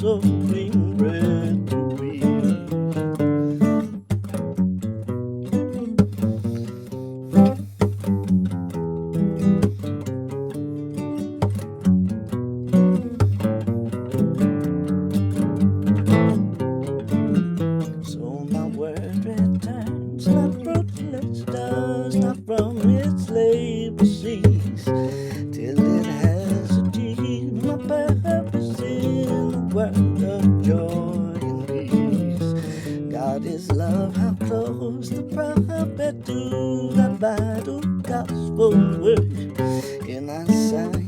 of green bread to be. So my word returns, not fruitless, does not from its labor cease, till it has achieved my purpose in a world of joy and peace. God is love, how close the prophet to that vital gospel word. In our sight